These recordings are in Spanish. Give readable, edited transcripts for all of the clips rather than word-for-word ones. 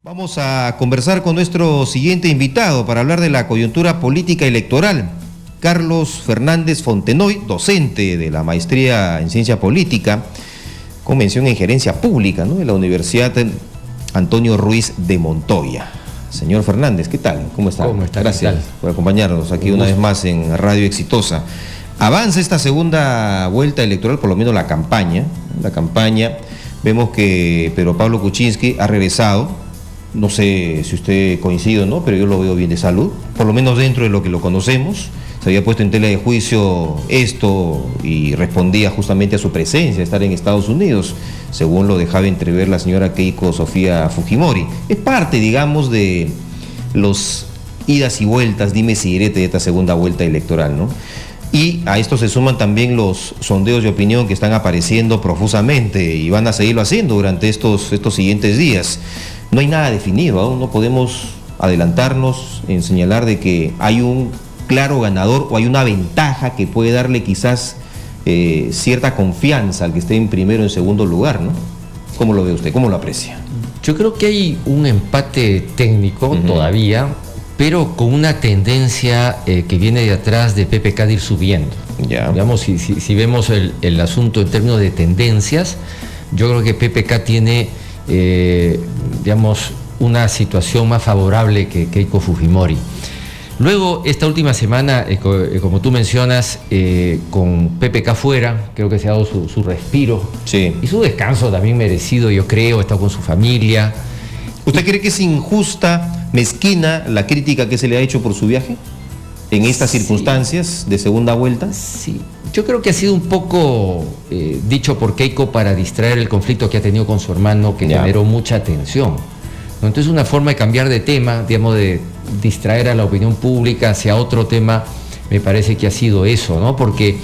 Vamos a conversar con nuestro siguiente invitado para hablar de la coyuntura política electoral. Carlos Fernández Fontenoy, docente de la maestría en ciencia política, con mención en gerencia pública, ¿no?, de la Universidad Antonio Ruiz de Montoya. Señor Fernández, ¿qué tal? ¿Cómo está? ¿Cómo está? Gracias por acompañarnos aquí una vez más en Radio Exitosa. Avanza esta segunda vuelta electoral, por lo menos la campaña. Vemos que Pedro Pablo Kuczynski ha regresado. No sé si usted coincide o no, pero yo lo veo bien de salud, por lo menos dentro de lo que lo conocemos. Se había puesto en tela de juicio esto y respondía justamente a su presencia, estar en Estados Unidos, según lo dejaba entrever la señora Keiko Sofía Fujimori. Es parte, digamos, de los idas y vueltas, dimes y diretes de esta segunda vuelta electoral, ¿no? Y a esto se suman también los sondeos de opinión que están apareciendo profusamente y van a seguirlo haciendo durante estos siguientes días. No hay nada definido, aún no podemos adelantarnos en señalar de que hay un claro ganador o hay una ventaja que puede darle quizás cierta confianza al que esté en primero o en segundo lugar, ¿no? ¿Cómo lo ve usted? ¿Cómo lo aprecia? Yo creo que hay un empate técnico todavía, pero con una tendencia que viene de atrás de PPK de ir subiendo. Ya. Digamos, si vemos el asunto en términos de tendencias, yo creo que PPK tiene, digamos, una situación más favorable que Keiko Fujimori. Luego, esta última semana, como tú mencionas, con PPK fuera, creo que se ha dado su respiro. Sí. Y su descanso también merecido, yo creo, está con su familia. ¿Usted cree que es injusta, mezquina la crítica que se le ha hecho por su viaje en estas circunstancias de segunda vuelta? Sí, yo creo que ha sido un poco dicho por Keiko para distraer el conflicto que ha tenido con su hermano, que generó mucha tensión. Entonces, una forma de cambiar de tema, digamos, de distraer a la opinión pública hacia otro tema, me parece que ha sido eso, ¿no? Porque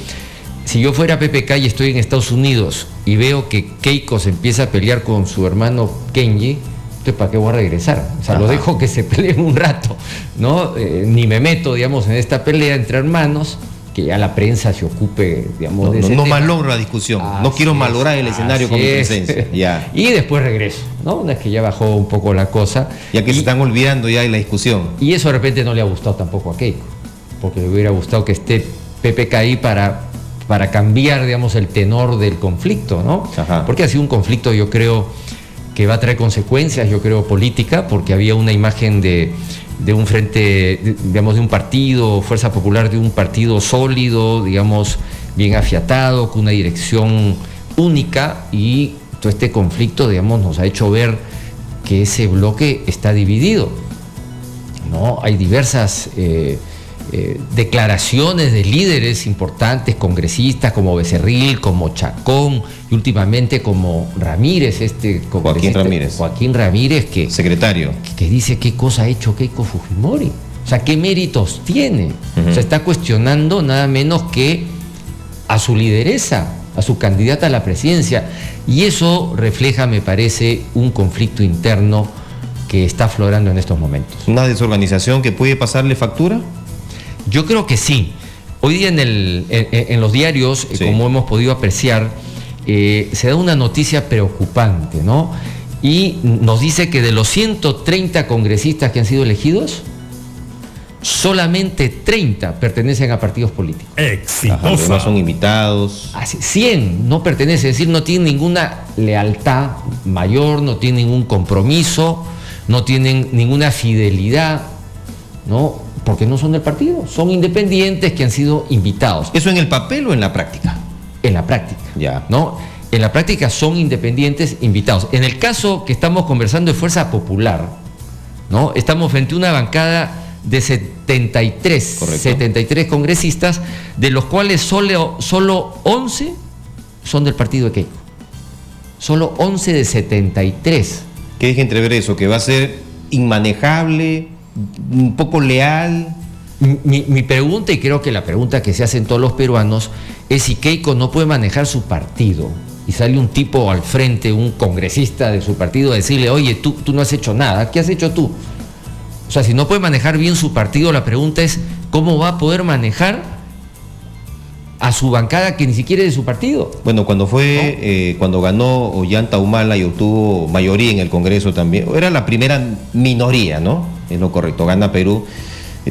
si yo fuera PPK y estoy en Estados Unidos y veo que Keiko se empieza a pelear con su hermano Kenji, entonces ¿para qué voy a regresar? O sea, lo dejo que se peleen un rato, ¿no? Ni me meto, digamos, en esta pelea entre hermanos, que ya la prensa se ocupe, digamos, de ese tema. No malogro la discusión, no quiero malograr el escenario con mi presencia. Ya. Y después regreso, ¿no? Una vez que ya bajó un poco la cosa. Ya que se están olvidando ya de la discusión. Y eso de repente no le ha gustado tampoco a Keiko, porque le hubiera gustado que esté PPK ahí para cambiar, digamos, el tenor del conflicto, ¿no? Ajá. Porque ha sido un conflicto, yo creo, que va a traer consecuencias, yo creo, política, porque había una imagen de un frente, digamos, de un partido, Fuerza Popular, de un partido sólido, digamos, bien afiatado, con una dirección única, y todo este conflicto, digamos, nos ha hecho ver que ese bloque está dividido, ¿no? Hay diversas declaraciones de líderes importantes, congresistas, como Becerril, como Chacón, y últimamente como Ramírez, Joaquín Ramírez, que secretario, que dice qué cosa ha hecho Keiko Fujimori, o sea, qué méritos tiene. O sea, está cuestionando nada menos que a su lideresa, a su candidata a la presidencia, y eso refleja, me parece, un conflicto interno que está aflorando en estos momentos. ¿Una desorganización que puede pasarle factura? Yo creo que sí. Hoy día en los diarios, como hemos podido apreciar, se da una noticia preocupante, ¿no? Y nos dice que de los 130 congresistas que han sido elegidos, solamente 30 pertenecen a partidos políticos. Exitosa. Los demás son invitados. Así, 100 no pertenecen, es decir, no tienen ninguna lealtad mayor, no tienen ningún compromiso, no tienen ninguna fidelidad, ¿no? Porque no son del partido, son independientes que han sido invitados. ¿Eso en el papel o en la práctica? En la práctica, ya, ¿no? En la práctica son independientes invitados. En el caso que estamos conversando de Fuerza Popular, ¿no? Estamos frente a una bancada de 73 congresistas, de los cuales solo 11 son del partido de Keiko. Solo 11 de 73. ¿Qué deja entrever eso? ¿Que va a ser inmanejable, un poco leal? Mi pregunta, y creo que la pregunta que se hacen todos los peruanos, es si Keiko no puede manejar su partido y sale un tipo al frente, un congresista de su partido, a decirle, oye, tú no has hecho nada, ¿qué has hecho tú? O sea, si no puede manejar bien su partido, la pregunta es, ¿cómo va a poder manejar a su bancada que ni siquiera es de su partido. Bueno, cuando cuando ganó Ollanta Humala y obtuvo mayoría en el Congreso también, era la primera minoría, ¿no? Es lo correcto, gana Perú,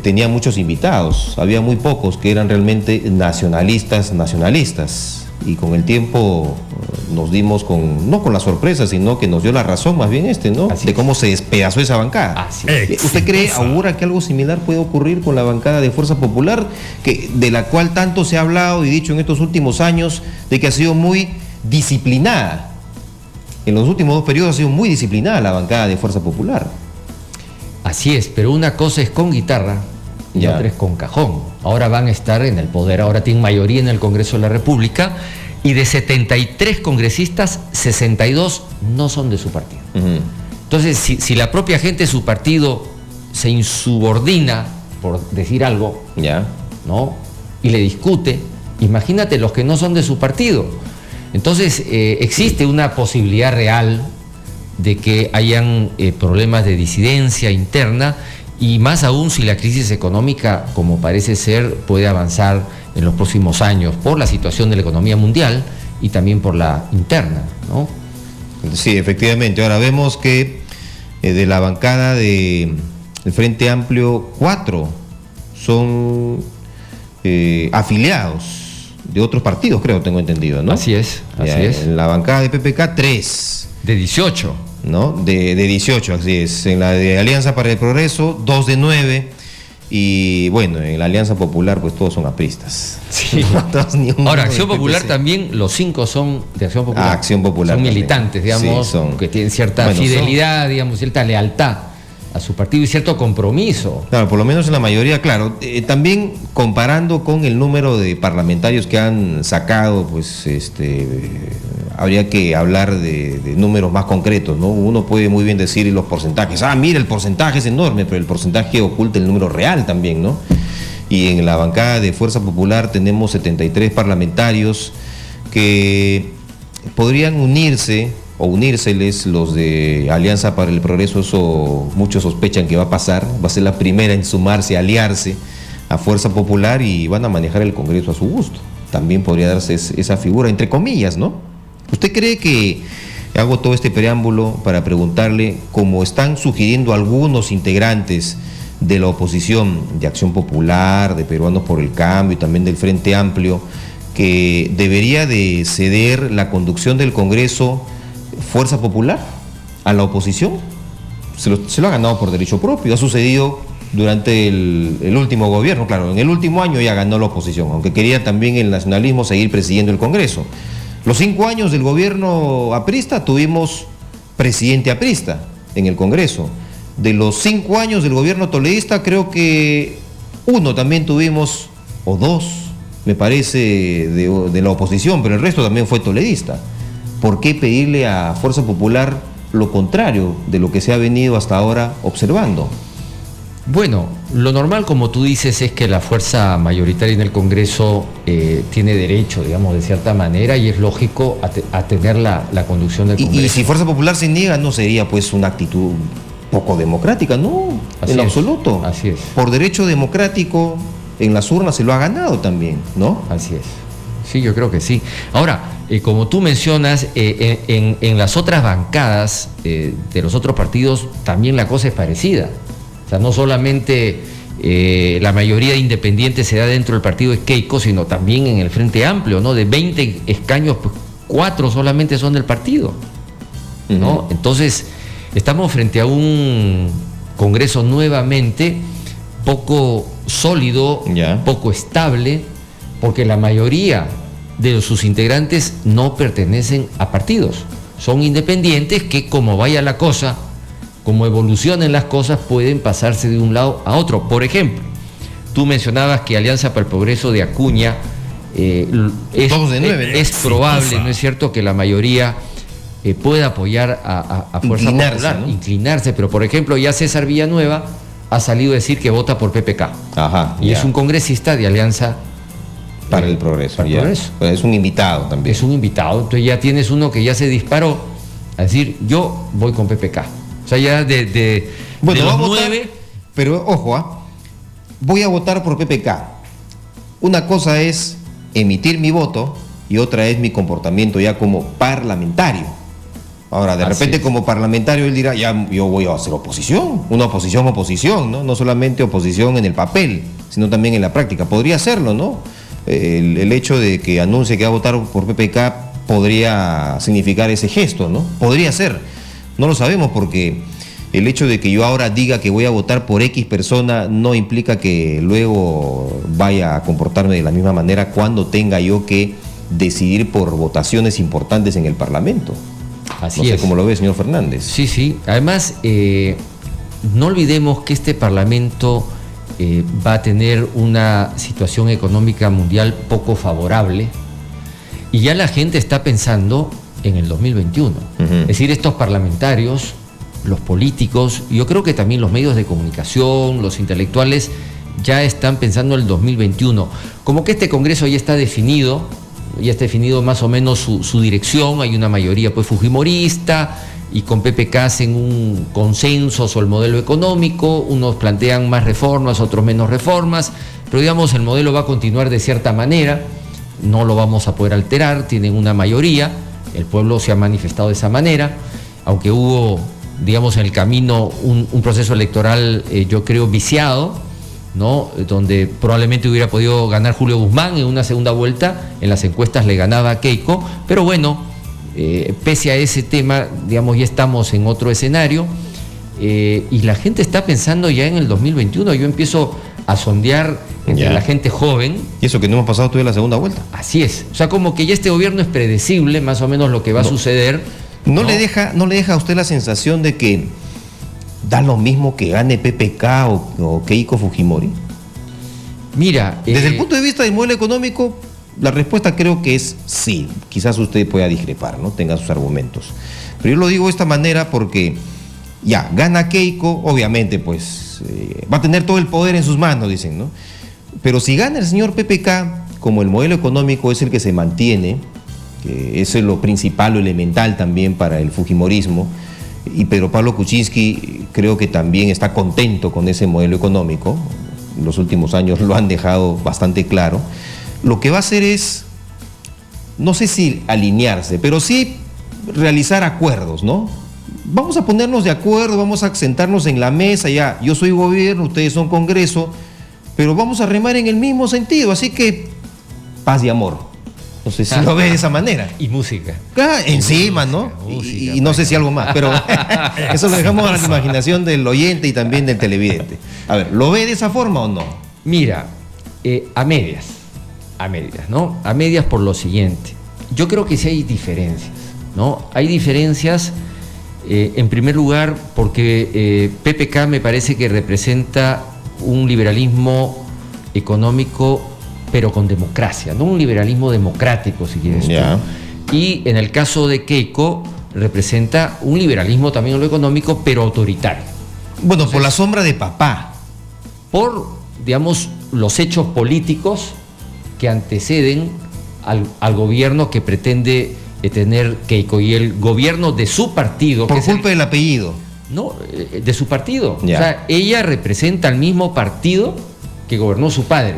tenía muchos invitados, había muy pocos que eran realmente nacionalistas, y con el tiempo nos dimos no con la sorpresa, sino que nos dio la razón más bien ¿no? De cómo se despedazó esa bancada. ¿Usted cree, augura que algo similar puede ocurrir con la bancada de Fuerza Popular, de la cual tanto se ha hablado y dicho en estos últimos años, de que ha sido muy disciplinada? En los últimos 2 periodos ha sido muy disciplinada la bancada de Fuerza Popular. Así es, pero una cosa es con guitarra y otra es con cajón. Ahora van a estar en el poder, ahora tienen mayoría en el Congreso de la República, y de 73 congresistas, 62 no son de su partido. Entonces, si la propia gente de su partido se insubordina, por decir algo, ¿no? Y le discute, imagínate los que no son de su partido. Entonces, existe una posibilidad real de que hayan problemas de disidencia interna, y más aún si la crisis económica, como parece ser, puede avanzar en los próximos años por la situación de la economía mundial y también por la interna, ¿no? Sí, efectivamente. Ahora vemos que de la bancada del Frente Amplio, 4 son afiliados de otros partidos, creo, tengo entendido, ¿no? Así es. En la bancada de PPK, 3. De 18. ¿No? De 18, así es. En la de Alianza para el Progreso, 2 de 9. Y bueno, en la Alianza Popular, pues todos son apristas. Sí. Ahora, Acción Popular también, los 5 son de Acción Popular. Acción Popular. Son militantes, digamos, sí, que tienen cierta fidelidad, digamos, cierta lealtad a su partido y cierto compromiso. Claro, por lo menos en la mayoría, claro. También comparando con el número de parlamentarios que han sacado, pues habría que hablar de números más concretos, ¿no? Uno puede muy bien decir los porcentajes. Mira, el porcentaje es enorme, pero el porcentaje oculta el número real también, ¿no? Y en la bancada de Fuerza Popular tenemos 73 parlamentarios que podrían unírseles los de Alianza para el Progreso. Eso muchos sospechan que va a pasar, va a ser la primera en sumarse, aliarse a Fuerza Popular y van a manejar el Congreso a su gusto. También podría darse esa figura, entre comillas, ¿no? ¿Usted cree que hago todo este preámbulo para preguntarle, como están sugiriendo algunos integrantes de la oposición, de Acción Popular, de Peruanos por el Cambio y también del Frente Amplio, que debería de ceder la conducción del Congreso Fuerza Popular a la oposición? Se lo ha ganado por derecho propio. Ha sucedido durante el último gobierno. Claro, en el último año ya ganó la oposición, aunque quería también el nacionalismo seguir presidiendo el Congreso. Los 5 años del gobierno aprista tuvimos presidente aprista en el Congreso. De los 5 años del gobierno toledista, creo que 1 también tuvimos, o 2, me parece, de la oposición, pero el resto también fue toledista. ¿Por qué pedirle a Fuerza Popular lo contrario de lo que se ha venido hasta ahora observando? Bueno, lo normal, como tú dices, es que la fuerza mayoritaria en el Congreso tiene derecho, digamos, de cierta manera, y es lógico a tener la conducción del Congreso. Y si Fuerza Popular se niega, no sería pues una actitud poco democrática, ¿no? En absoluto. Así es. Por derecho democrático, en las urnas se lo ha ganado también, ¿no? Así es. Sí, yo creo que sí. Ahora, como tú mencionas, en las otras bancadas de los otros partidos también la cosa es parecida. O sea, no solamente la mayoría de independientes se da dentro del partido de Keiko, sino también en el Frente Amplio, ¿no? De 20 escaños, pues 4 solamente son del partido, ¿no? Entonces, estamos frente a un Congreso nuevamente poco sólido, poco estable, porque la mayoría de sus integrantes no pertenecen a partidos. Son independientes que, como vaya la cosa, como evolucionen las cosas, pueden pasarse de un lado a otro. Por ejemplo, tú mencionabas que Alianza para el Progreso de Acuña es probable, ¿no es cierto?, que la mayoría pueda apoyar a Fuerza Popular, ¿no? Inclinarse, pero por ejemplo ya César Villanueva ha salido a decir que vota por PPK. Y es un congresista de Alianza para el Progreso. Para el Progreso. Pues es un invitado también. Es un invitado, entonces ya tienes uno que ya se disparó a decir, yo voy con PPK. O sea, ya de los 9... Pero ojo, voy a votar por PPK. Una cosa es emitir mi voto y otra es mi comportamiento ya como parlamentario. Ahora, de repente como parlamentario él dirá, ya yo voy a hacer oposición, una oposición, ¿no? No solamente oposición en el papel, sino también en la práctica. Podría hacerlo, ¿no? El hecho de que anuncie que va a votar por PPK podría significar ese gesto, ¿no? Podría ser. No lo sabemos porque el hecho de que yo ahora diga que voy a votar por X persona no implica que luego vaya a comportarme de la misma manera cuando tenga yo que decidir por votaciones importantes en el Parlamento. Así no sé es. cómo lo ve, señor Fernández. Sí, sí. Además, no olvidemos que este Parlamento va a tener una situación económica mundial poco favorable y ya la gente está pensando en el 2021. Es decir, estos parlamentarios, los políticos, yo creo que también los medios de comunicación, los intelectuales, ya están pensando en el 2021. Como que este Congreso ya está definido más o menos su dirección, hay una mayoría pues fujimorista y con PPK hacen un consenso sobre el modelo económico, unos plantean más reformas, otros menos reformas, pero digamos el modelo va a continuar de cierta manera, no lo vamos a poder alterar, tienen una mayoría, el pueblo se ha manifestado de esa manera, aunque hubo, digamos, en el camino un proceso electoral, yo creo, viciado, ¿no? Donde probablemente hubiera podido ganar Julio Guzmán en una segunda vuelta, en las encuestas le ganaba a Keiko, pero bueno, pese a ese tema, digamos, ya estamos en otro escenario y la gente está pensando ya en el 2021. Yo empiezo a sondear entre la gente joven. Y eso que no hemos pasado todavía la segunda vuelta. Así es, o sea, como que ya este gobierno es predecible, más o menos lo que va a suceder. ¿No le deja a usted la sensación de que da lo mismo que gane PPK o Keiko Fujimori? Mira, desde el punto de vista del modelo económico, la respuesta creo que es sí. Quizás usted pueda discrepar, ¿no? Tenga sus argumentos. Pero yo lo digo de esta manera porque ya, gana Keiko, obviamente, pues va a tener todo el poder en sus manos, dicen, ¿no? Pero si gana el señor PPK, como el modelo económico es el que se mantiene, que eso es lo principal, lo elemental también para el fujimorismo, y Pedro Pablo Kuczynski creo que también está contento con ese modelo económico, en los últimos años lo han dejado bastante claro, lo que va a hacer es, no sé si alinearse, pero sí realizar acuerdos, ¿no? Vamos a ponernos de acuerdo, vamos a sentarnos en la mesa, ya, yo soy gobierno, ustedes son Congreso, pero vamos a remar en el mismo sentido, así que paz y amor. No sé si lo ve de esa manera. Y música. Encima, ¿no? Y no sé si algo más, pero eso lo dejamos a la imaginación del oyente y también del televidente. A ver, ¿lo ve de esa forma o no? Mira, a medias, ¿no? A medias por lo siguiente. Yo creo que sí hay diferencias, ¿no? Hay diferencias, en primer lugar, porque PPK me parece que representa un liberalismo económico, pero con democracia, no un liberalismo democrático, si quieres tú. Y en el caso de Keiko, representa un liberalismo también en lo económico, pero autoritario. Bueno, entonces, por la sombra de papá. Por, digamos, los hechos políticos que anteceden al gobierno que pretende tener Keiko y el gobierno de su partido. Por culpa del apellido. No, de su partido. O sea, ella representa al mismo partido que gobernó su padre,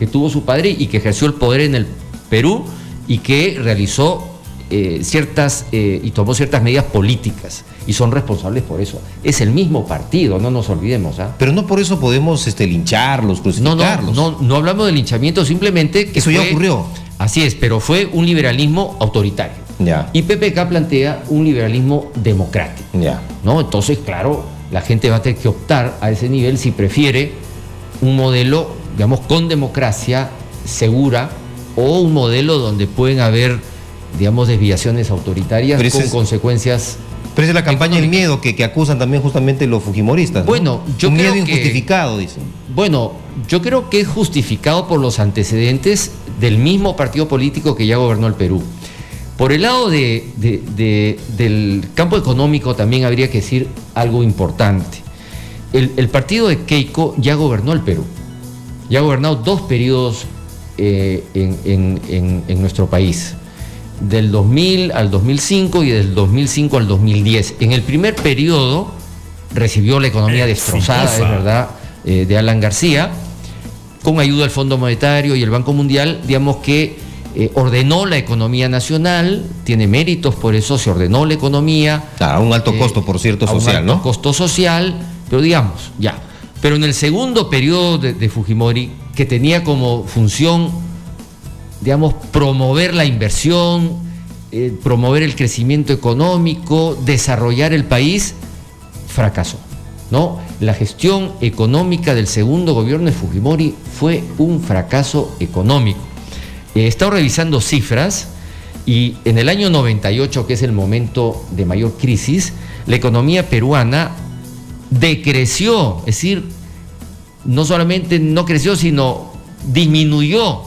que tuvo su padre y que ejerció el poder en el Perú y que realizó y tomó ciertas medidas políticas y son responsables por eso. Es el mismo partido, no nos olvidemos. Pero no por eso podemos lincharlos, crucificarlos. No hablamos de linchamiento, simplemente que eso ya ocurrió. Así es, pero fue un liberalismo autoritario. Y PPK plantea un liberalismo democrático. ¿No? Entonces, claro, la gente va a tener que optar a ese nivel si prefiere un modelo, digamos, con democracia segura o un modelo donde pueden haber, digamos, desviaciones autoritarias con consecuencias. Pero es la campaña del miedo que acusan también justamente los fujimoristas, ¿no? Bueno, yo un creo miedo injustificado, dicen. Bueno, yo creo que es justificado por los antecedentes del mismo partido político que ya gobernó el Perú. Por el lado del campo económico también habría que decir algo importante. El partido de Keiko ya gobernó el Perú. Ya ha gobernado 2 periodos en nuestro país, del 2000 al 2005 y del 2005 al 2010. En el primer periodo recibió la economía destrozada, es verdad, de Alan García. con ayuda del Fondo Monetario y el Banco Mundial, digamos que ordenó la economía nacional, tiene méritos, por eso se ordenó la economía. A un alto costo, por cierto, social, ¿no? A un alto costo social, pero digamos, ya. Pero en el segundo periodo de Fujimori, que tenía como función, digamos, promover la inversión, promover el crecimiento económico, desarrollar el país, fracasó, ¿no? La gestión económica del segundo gobierno de Fujimori fue un fracaso económico. He estado revisando cifras y en el año 98, que es el momento de mayor crisis, la economía peruana decreció, es decir, no solamente no creció, sino disminuyó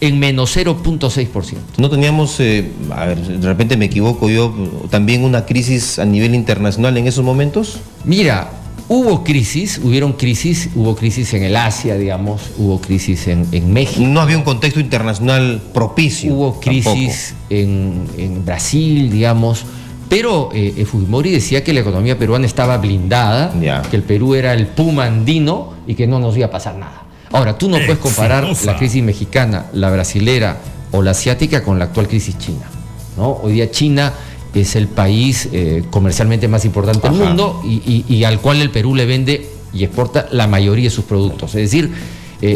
en menos 0.6%. ¿No teníamos, a ver, de repente me equivoco yo, también una crisis a nivel internacional en esos momentos? Mira, hubo crisis en el Asia, digamos, hubo crisis en México. No había un contexto internacional propicio. Hubo crisis en Brasil, digamos, pero Fujimori decía que la economía peruana estaba blindada, que el Perú era el puma andino y que no nos iba a pasar nada. Ahora, tú no puedes comparar la crisis mexicana, la brasilera o la asiática con la actual crisis china, ¿no? Hoy día China es el país comercialmente más importante del mundo y al cual el Perú le vende y exporta la mayoría de sus productos. Es decir,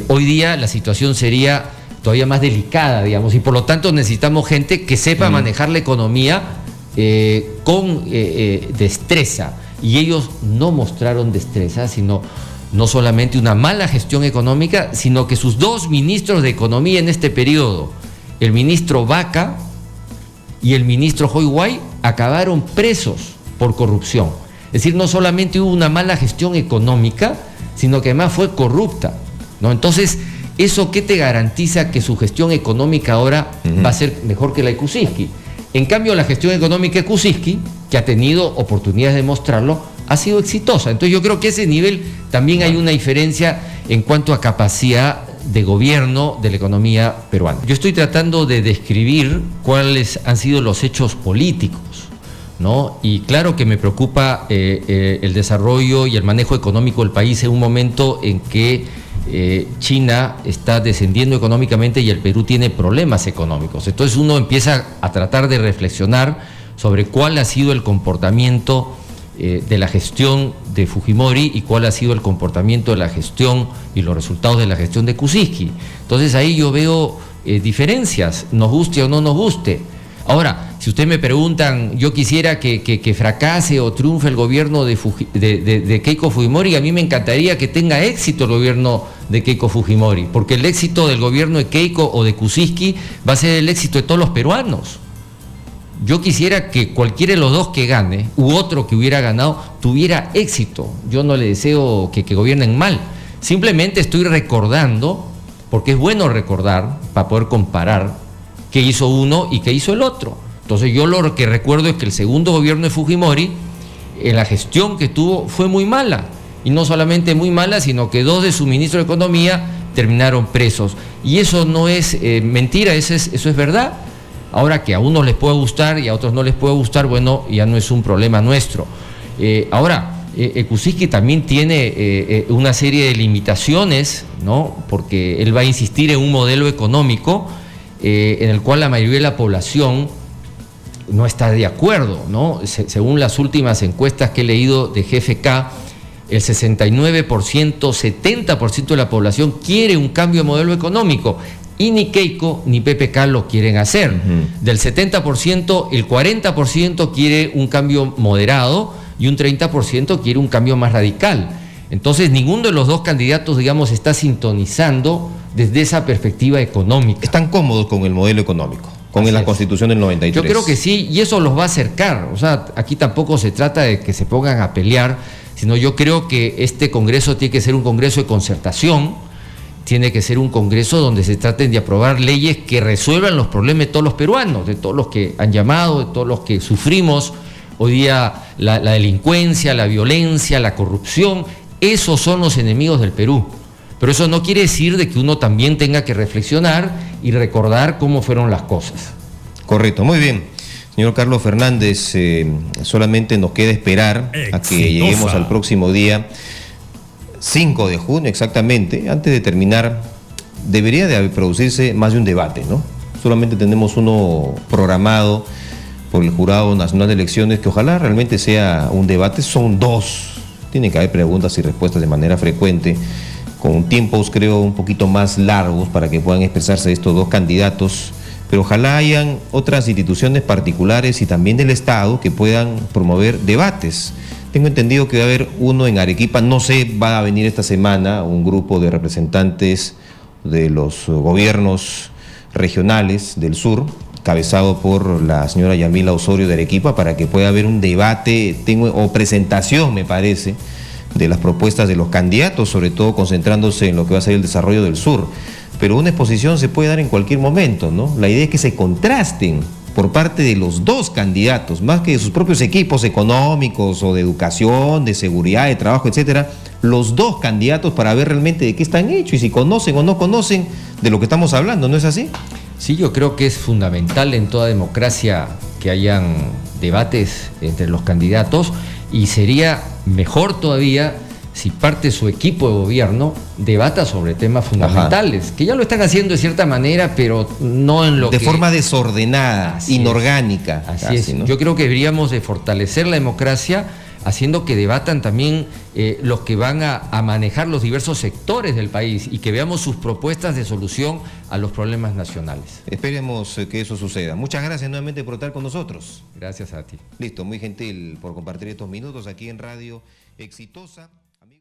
hoy día la situación sería todavía más delicada, digamos, y por lo tanto necesitamos gente que sepa manejar la economía con destreza. Y ellos no mostraron destreza, sino no solamente una mala gestión económica, sino que sus dos ministros de Economía en este periodo, el ministro Vaca y el ministro Hoyguay, acabaron presos por corrupción. Es decir, no solamente hubo una mala gestión económica, sino que además fue corrupta, ¿no? Entonces, ¿eso qué te garantiza que su gestión económica ahora va a ser mejor que la de Kuczynski? En cambio, la gestión económica de Kuczynski, que ha tenido oportunidades de mostrarlo, ha sido exitosa. Entonces yo creo que a ese nivel también hay una diferencia en cuanto a capacidad de gobierno de la economía peruana. Yo estoy tratando de describir cuáles han sido los hechos políticos, ¿no? Y claro que me preocupa el desarrollo y el manejo económico del país en un momento en que China está descendiendo económicamente y el Perú tiene problemas económicos. Entonces uno empieza a tratar de reflexionar sobre cuál ha sido el comportamiento de la gestión de Fujimori y cuál ha sido el comportamiento de la gestión y los resultados de la gestión de Kuczynski. Entonces ahí yo veo diferencias, nos guste o no nos guste. Ahora, si ustedes me preguntan, yo quisiera que fracase o triunfe el gobierno de Keiko Fujimori, a mí me encantaría que tenga éxito el gobierno de Keiko Fujimori, porque el éxito del gobierno de Keiko o de Kuczynski va a ser el éxito de todos los peruanos. Yo quisiera que cualquiera de los dos que gane, u otro que hubiera ganado, tuviera éxito. Yo no le deseo que gobiernen mal. Simplemente estoy recordando, porque es bueno recordar, para poder comparar qué hizo uno y qué hizo el otro. Entonces yo lo que recuerdo es que el segundo gobierno de Fujimori, en la gestión que tuvo, fue muy mala. Y no solamente muy mala, sino que dos de sus ministros de Economía terminaron presos. Y eso no es mentira, eso es verdad. Ahora, que a unos les puede gustar y a otros no les puede gustar, bueno, ya no es un problema nuestro. Ahora, Kuczynski también tiene una serie de limitaciones, ¿no? Porque él va a insistir en un modelo económico en el cual la mayoría de la población no está de acuerdo, ¿no? Según las últimas encuestas que he leído de GFK, el 69%, 70% de la población quiere un cambio de modelo económico. Y ni Keiko ni PPK lo quieren hacer. Del 70%, el 40% quiere un cambio moderado y un 30% quiere un cambio más radical. Entonces, ninguno de los dos candidatos, digamos, está sintonizando desde esa perspectiva económica. ¿Están cómodos con el modelo económico, con la Constitución del 93? Yo creo que sí, y eso los va a acercar. O sea, aquí tampoco se trata de que se pongan a pelear, sino yo creo que este Congreso tiene que ser un Congreso de concertación. Tiene que ser un congreso donde se traten de aprobar leyes que resuelvan los problemas de todos los peruanos, de todos los que han llamado, de todos los que sufrimos hoy día la delincuencia, la violencia, la corrupción. Esos son los enemigos del Perú. Pero eso no quiere decir de que uno también tenga que reflexionar y recordar cómo fueron las cosas. Correcto, muy bien. Señor Carlos Fernández, solamente nos queda esperar a que lleguemos al próximo día. 5 de junio exactamente, antes de terminar, debería de producirse más de un debate, ¿no? Solamente tenemos uno programado por el Jurado Nacional de Elecciones, que ojalá realmente sea un debate. Son 2, tiene que haber preguntas y respuestas de manera frecuente, con tiempos creo un poquito más largos para que puedan expresarse estos 2 candidatos, pero ojalá hayan otras instituciones particulares y también del Estado que puedan promover debates. Tengo entendido que va a haber uno en Arequipa, no sé, va a venir esta semana un grupo de representantes de los gobiernos regionales del sur, cabezado por la señora Yamila Osorio de Arequipa, para que pueda haber un debate o presentación, me parece, de las propuestas de los candidatos, sobre todo concentrándose en lo que va a ser el desarrollo del sur. Pero una exposición se puede dar en cualquier momento, ¿no? La idea es que se contrasten por parte de los 2 candidatos, más que de sus propios equipos económicos o de educación, de seguridad, de trabajo, etcétera, los 2 candidatos, para ver realmente de qué están hechos y si conocen o no conocen de lo que estamos hablando, ¿no es así? Sí, yo creo que es fundamental en toda democracia que hayan debates entre los candidatos, y sería mejor todavía si parte de su equipo de gobierno debata sobre temas fundamentales. Ajá. Que ya lo están haciendo de cierta manera, pero no en lo de forma desordenada, inorgánica. Así casi, es, ¿no? Yo creo que deberíamos de fortalecer la democracia haciendo que debatan también los que van a manejar los diversos sectores del país, y que veamos sus propuestas de solución a los problemas nacionales. Esperemos que eso suceda. Muchas gracias nuevamente por estar con nosotros. Gracias a ti. Listo, muy gentil por compartir estos minutos aquí en Radio Exitosa.